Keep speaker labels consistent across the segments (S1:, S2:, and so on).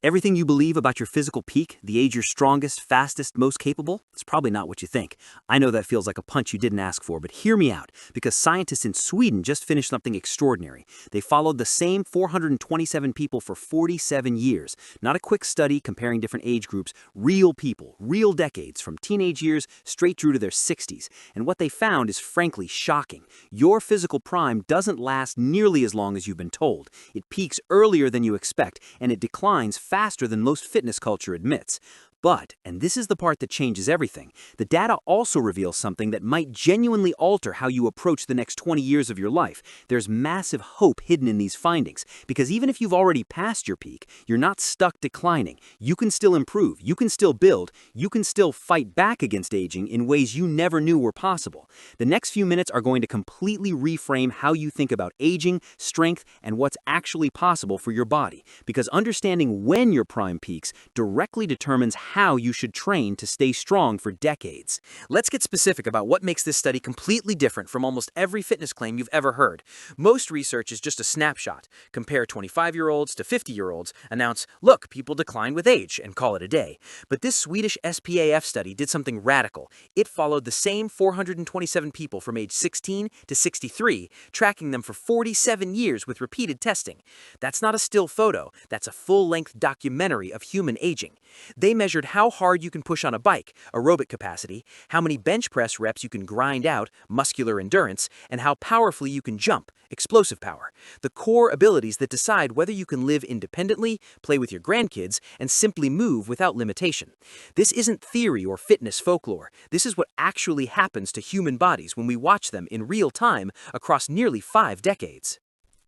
S1: Everything you believe about your physical peak, the age you're strongest, fastest, most capable, it's probably not what you think. I know that feels like a punch you didn't ask for, but hear me out, because scientists in Sweden just finished something extraordinary. They followed the same 427 people for 47 years. Not a quick study comparing different age groups, real people, real decades, from teenage years straight through to their 60s. And what they found is frankly shocking. Your physical prime doesn't last nearly as long as you've been told. It peaks earlier than you expect, and it declines faster than most fitness culture admits. But, and this is the part that changes everything, the data also reveals something that might genuinely alter how you approach the next 20 years of your life. There's massive hope hidden in these findings, because even if you've already passed your peak, you're not stuck declining. You can still improve, you can still build, you can still fight back against aging in ways you never knew were possible. The next few minutes are going to completely reframe how you think about aging, strength, and what's actually possible for your body, because understanding when your prime peaks directly determines how you should train to stay strong for decades.
S2: Let's get specific about what makes this study completely different from almost every fitness claim you've ever heard. Most research is just a snapshot. Compare 25-year-olds to 50-year-olds, announce, look, people decline with age, and call it a day. But this Swedish SPAF study did something radical. It followed the same 427 people from age 16 to 63, tracking them for 47 years with repeated testing. That's not a still photo, that's a full-length documentary of human aging. They measured how hard you can push on a bike, aerobic capacity, how many bench press reps you can grind out, muscular endurance, and how powerfully you can jump, explosive power. The core abilities that decide whether you can live independently, play with your grandkids, and simply move without limitation. This isn't theory or fitness folklore. This is what actually happens to human bodies when we watch them in real time across nearly 5 decades.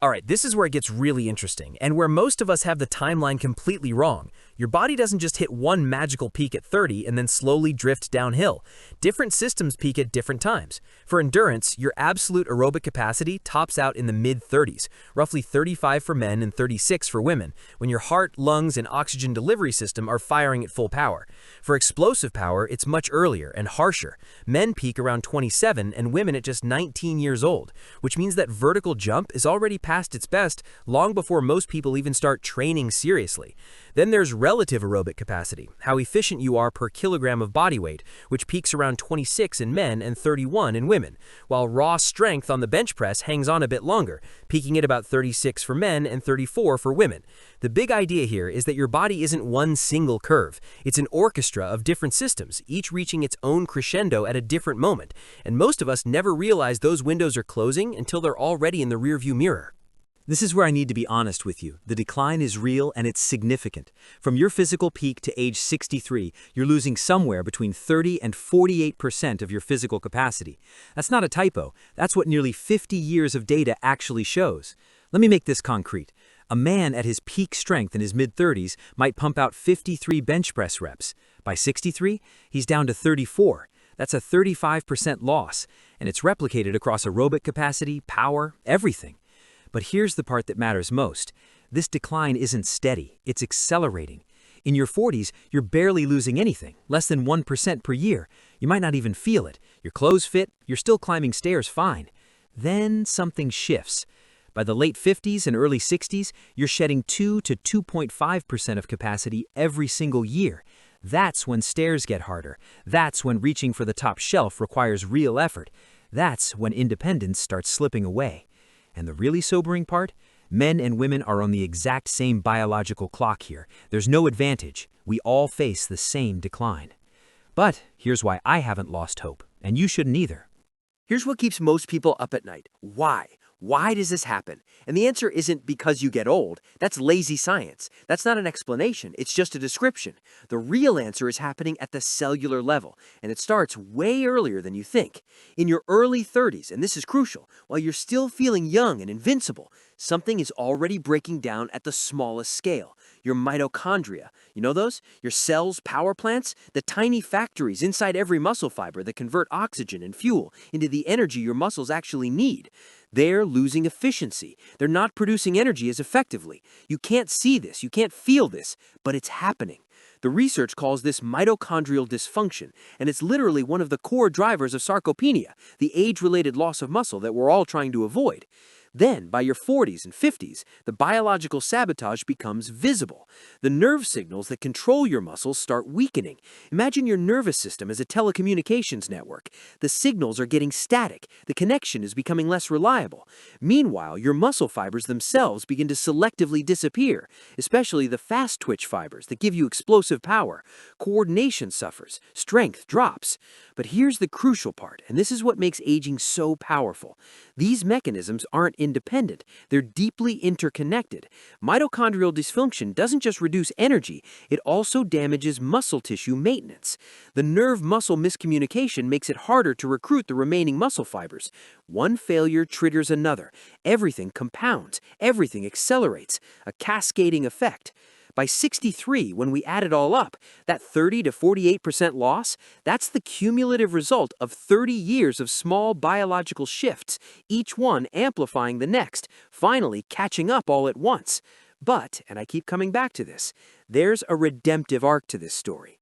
S3: All right, this is where it gets really interesting, and where most of us have the timeline completely wrong. Your body doesn't just hit one magical peak at 30 and then slowly drift downhill. Different systems peak at different times. For endurance, your absolute aerobic capacity tops out in the mid-30s, roughly 35 for men and 36 for women, when your heart, lungs, and oxygen delivery system are firing at full power. For explosive power, it's much earlier and harsher. Men peak around 27 and women at just 19 years old, which means that vertical jump is already past its best long before most people even start training seriously. Then there's relative aerobic capacity, how efficient you are per kilogram of body weight, which peaks around 26 in men and 31 in women, while raw strength on the bench press hangs on a bit longer, peaking at about 36 for men and 34 for women. The big idea here is that your body isn't one single curve. It's an orchestra of different systems, each reaching its own crescendo at a different moment, and most of us never realize those windows are closing until they're already in the rearview mirror.
S1: This is where I need to be honest with you. The decline is real and it's significant. From your physical peak to age 63, you're losing somewhere between 30 and 48% of your physical capacity. That's not a typo. That's what nearly 50 years of data actually shows. Let me make this concrete. A man at his peak strength in his mid-30s might pump out 53 bench press reps. By 63, he's down to 34. That's a 35% loss, and it's replicated across aerobic capacity, power, everything. But here's the part that matters most. This decline isn't steady, it's accelerating. In your 40s, you're barely losing anything, less than 1% per year. You might not even feel it. Your clothes fit, you're still climbing stairs fine. Then something shifts. By the late 50s and early 60s, you're shedding 2 to 2.5% of capacity every single year. That's when stairs get harder. That's when reaching for the top shelf requires real effort. That's when independence starts slipping away. And the really sobering part? Men and women are on the exact same biological clock here. There's no advantage. We all face the same decline. But here's why I haven't lost hope, and you shouldn't either.
S2: Here's what keeps most people up at night. Why? Why does this happen? And the answer isn't because you get old. That's lazy science. That's not an explanation. It's just a description. The real answer is happening at the cellular level, and it starts way earlier than you think. In your early 30s, and this is crucial, while you're still feeling young and invincible, something is already breaking down at the smallest scale. Your mitochondria. You know those? Your cells' power plants? The tiny factories inside every muscle fiber that convert oxygen and fuel into the energy your muscles actually need. They're losing efficiency. They're not producing energy as effectively. You can't see this, you can't feel this, but it's happening. The research calls this mitochondrial dysfunction, and it's literally one of the core drivers of sarcopenia, the age-related loss of muscle that we're all trying to avoid. Then, by your 40s and 50s, the biological sabotage becomes visible. The nerve signals that control your muscles start weakening. Imagine your nervous system as a telecommunications network. The signals are getting static. The connection is becoming less reliable. Meanwhile, your muscle fibers themselves begin to selectively disappear, especially the fast-twitch fibers that give you explosive power. Coordination suffers. Strength drops. But here's the crucial part, and this is what makes aging so powerful. These mechanisms aren't independent. They're deeply interconnected. Mitochondrial dysfunction doesn't just reduce energy, it also damages muscle tissue maintenance. The nerve-muscle miscommunication makes it harder to recruit the remaining muscle fibers. One failure triggers another. Everything compounds. Everything accelerates. A cascading effect. By 63, when we add it all up, that 30 to 48% loss, that's the cumulative result of 30 years of small biological shifts, each one amplifying the next, finally catching up all at once. But, and I keep coming back to this, there's a redemptive arc to this story.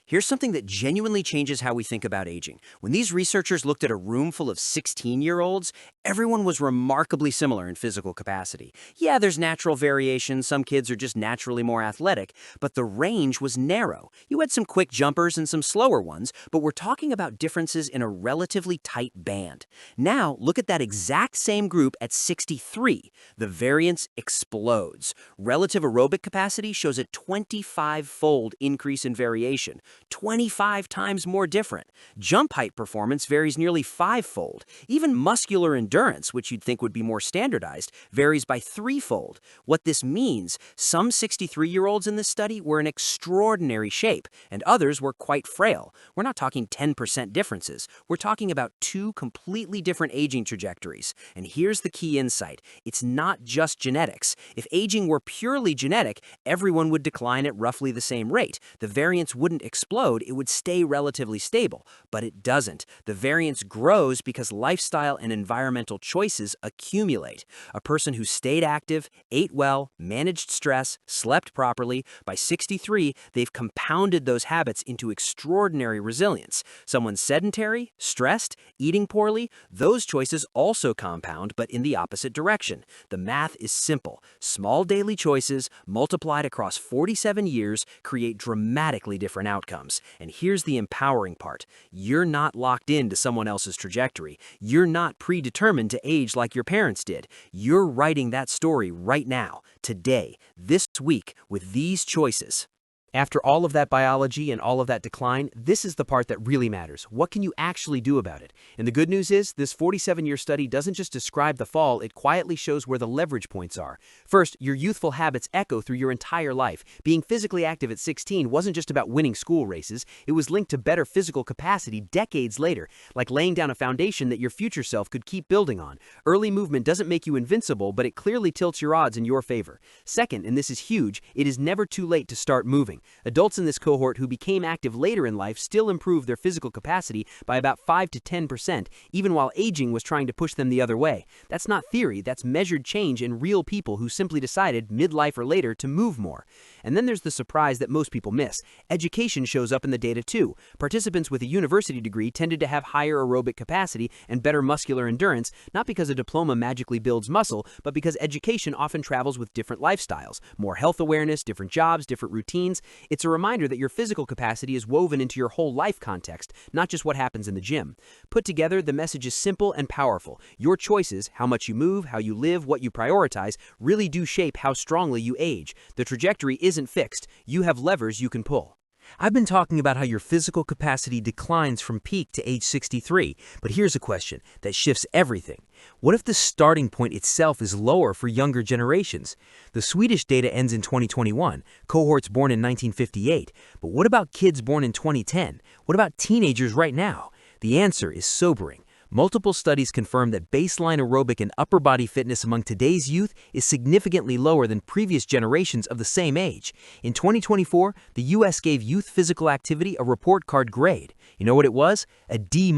S4: Here's something that genuinely changes how we think about aging. When these researchers looked at a room full of 16-year-olds, everyone was remarkably similar in physical capacity. Yeah, there's natural variation, some kids are just naturally more athletic, but the range was narrow. You had some quick jumpers and some slower ones, but we're talking about differences in a relatively tight band. Now, look at that exact same group at 63. The variance explodes. Relative aerobic capacity shows a 25-fold increase in variation. 25 times more different. Jump height performance varies nearly 5-fold. Even muscular endurance, which you'd think would be more standardized, varies by 3-fold. What this means, some 63-year-olds in this study were in extraordinary shape, and others were quite frail. We're not talking 10% differences. We're talking about two completely different aging trajectories. And here's the key insight. It's not just genetics. If aging were purely genetic, everyone would decline at roughly the same rate. The variance wouldn't explode, it would stay relatively stable. But it doesn't. The variance grows because lifestyle and environmental choices accumulate. A person who stayed active, ate well, managed stress, slept properly, by 63, they've compounded those habits into extraordinary resilience. Someone sedentary, stressed, eating poorly, those choices also compound, but in the opposite direction. The math is simple. Small daily choices, multiplied across 47 years, create dramatically different outcomes. And here's the empowering part. You're not locked into someone else's trajectory. You're not predetermined to age like your parents did. You're writing that story right now, today, this week, with these choices.
S3: After all of that biology and all of that decline, this is the part that really matters. What can you actually do about it? And the good news is, this 47-year study doesn't just describe the fall, it quietly shows where the leverage points are. First, your youthful habits echo through your entire life. Being physically active at 16 wasn't just about winning school races, it was linked to better physical capacity decades later, like laying down a foundation that your future self could keep building on. Early movement doesn't make you invincible, but it clearly tilts your odds in your favor. Second, and this is huge, it is never too late to start moving. Adults in this cohort who became active later in life still improved their physical capacity by about 5 to 10%, even while aging was trying to push them the other way. That's not theory, that's measured change in real people who simply decided, midlife or later, to move more. And then there's the surprise that most people miss. Education shows up in the data too. Participants with a university degree tended to have higher aerobic capacity and better muscular endurance, not because a diploma magically builds muscle, but because education often travels with different lifestyles, more health awareness, different jobs, different routines. It's a reminder that your physical capacity is woven into your whole life context, not just what happens in the gym. Put together, the message is simple and powerful. Your choices, how much you move, how you live, what you prioritize, really do shape how strongly you age. The trajectory isn't fixed. You have levers you can pull.
S1: I've been talking about how your physical capacity declines from peak to age 63, but here's a question that shifts everything. What if the starting point itself is lower for younger generations? The Swedish data ends in 2021, cohorts born in 1958, but what about kids born in 2010? What about teenagers right now? The answer is sobering. Multiple studies confirm that baseline aerobic and upper body fitness among today's youth is significantly lower than previous generations of the same age. In 2024, the U.S. gave youth physical activity a report card grade. You know what it was? A D-.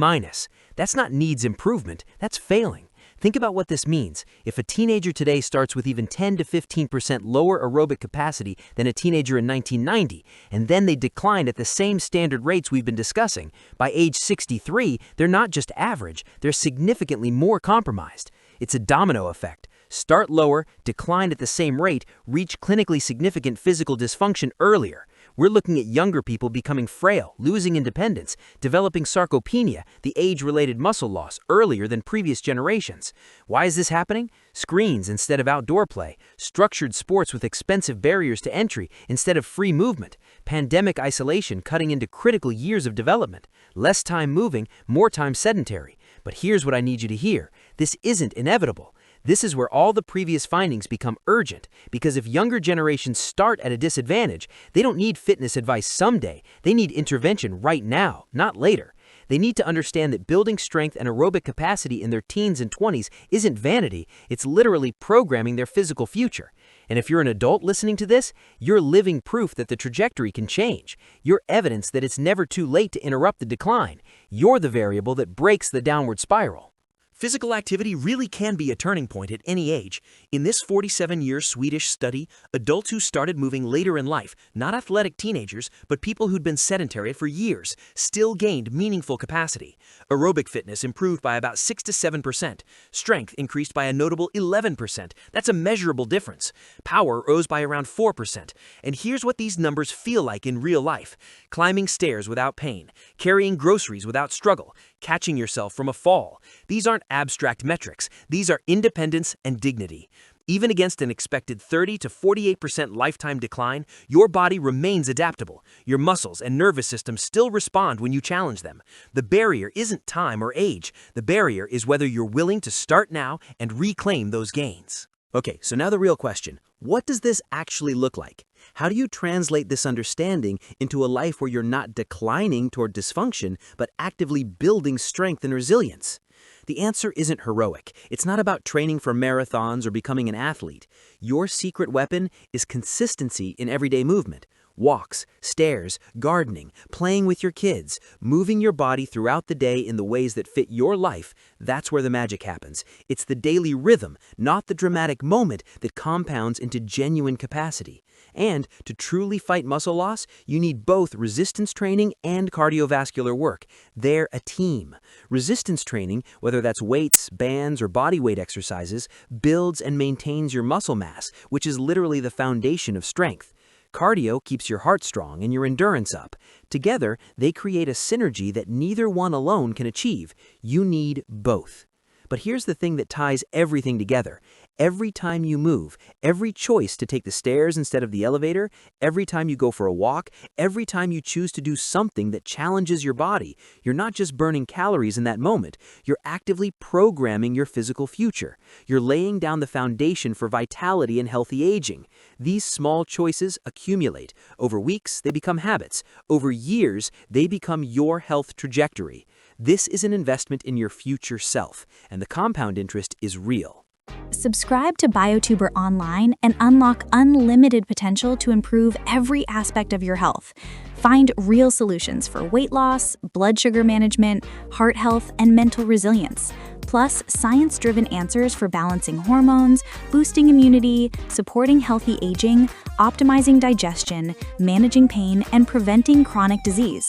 S1: That's not needs improvement, that's failing. Think about what this means. If a teenager today starts with even 10 to 15% lower aerobic capacity than a teenager in 1990, and then they decline at the same standard rates we've been discussing, by age 63, they're not just average, they're significantly more compromised.
S3: It's a domino effect. Start lower, decline at the same rate, reach clinically significant physical dysfunction earlier. We're looking at younger people becoming frail, losing independence, developing sarcopenia, the age-related muscle loss, earlier than previous generations. Why is this happening? Screens instead of outdoor play, structured sports with expensive barriers to entry instead of free movement, pandemic isolation cutting into critical years of development, less time moving, more time sedentary. But here's what I need you to hear. This isn't inevitable. This is where all the previous findings become urgent, because if younger generations start at a disadvantage, they don't need fitness advice someday. They need intervention right now, not later. They need to understand that building strength and aerobic capacity in their teens and 20s isn't vanity, it's literally programming their physical future. And if you're an adult listening to this, you're living proof that the trajectory can change. You're evidence that it's never too late to interrupt the decline. You're the variable that breaks the downward spiral.
S2: Physical activity really can be a turning point at any age. In this 47-year Swedish study, adults who started moving later in life, not athletic teenagers, but people who'd been sedentary for years, still gained meaningful capacity. Aerobic fitness improved by about 6 to 7%. Strength increased by a notable 11%. That's a measurable difference. Power rose by around 4%. And here's what these numbers feel like in real life. Climbing stairs without pain, carrying groceries without struggle, catching yourself from a fall. These aren't abstract metrics. These are independence and dignity. Even against an expected 30 to 48% lifetime decline, your body remains adaptable. Your muscles and nervous system still respond when you challenge them. The barrier isn't time or age. The barrier is whether you're willing to start now and reclaim those gains. Okay, so now the real question. What does this actually look like? How do you translate this understanding into a life where you're not declining toward dysfunction, but actively building strength and resilience? The answer isn't heroic. It's not about training for marathons or becoming an athlete. Your secret weapon is consistency in everyday movement. Walks, stairs, gardening, playing with your kids, moving your body throughout the day in the ways that fit your life, that's where the magic happens. It's the daily rhythm, not the dramatic moment, that compounds into genuine capacity. And to truly fight muscle loss, you need both resistance training and cardiovascular work. They're a team. Resistance training, whether that's weights, bands, or body weight exercises, builds and maintains your muscle mass, which is literally the foundation of strength. Cardio keeps your heart strong and your endurance up. Together, they create a synergy that neither one alone can achieve. You need both. But here's the thing that ties everything together. Every time you move, every choice to take the stairs instead of the elevator, every time you go for a walk, every time you choose to do something that challenges your body, you're not just burning calories in that moment, you're actively programming your physical future. You're laying down the foundation for vitality and healthy aging. These small choices accumulate. Over weeks, they become habits. Over years, they become your health trajectory. This is an investment in your future self, and the compound interest is real.
S5: Subscribe to BioTuber Online and unlock unlimited potential to improve every aspect of your health. Find real solutions for weight loss, blood sugar management, heart health, and mental resilience. Plus, science-driven answers for balancing hormones, boosting immunity, supporting healthy aging, optimizing digestion, managing pain, and preventing chronic disease.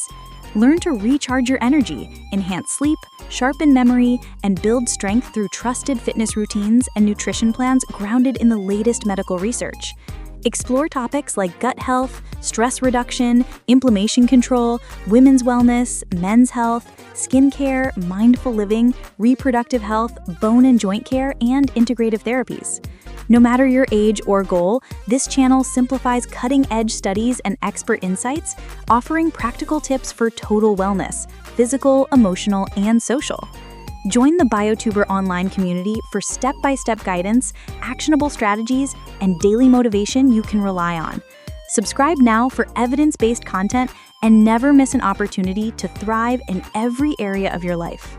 S5: Learn to recharge your energy, enhance sleep, sharpen memory, and build strength through trusted fitness routines and nutrition plans grounded in the latest medical research. Explore topics like gut health, stress reduction, inflammation control, women's wellness, men's health, skincare, mindful living, reproductive health, bone and joint care, and integrative therapies. No matter your age or goal, this channel simplifies cutting-edge studies and expert insights, offering practical tips for total wellness, physical, emotional, and social. Join the BioTuber Online community for step-by-step guidance, actionable strategies, and daily motivation you can rely on. Subscribe now for evidence-based content and never miss an opportunity to thrive in every area of your life.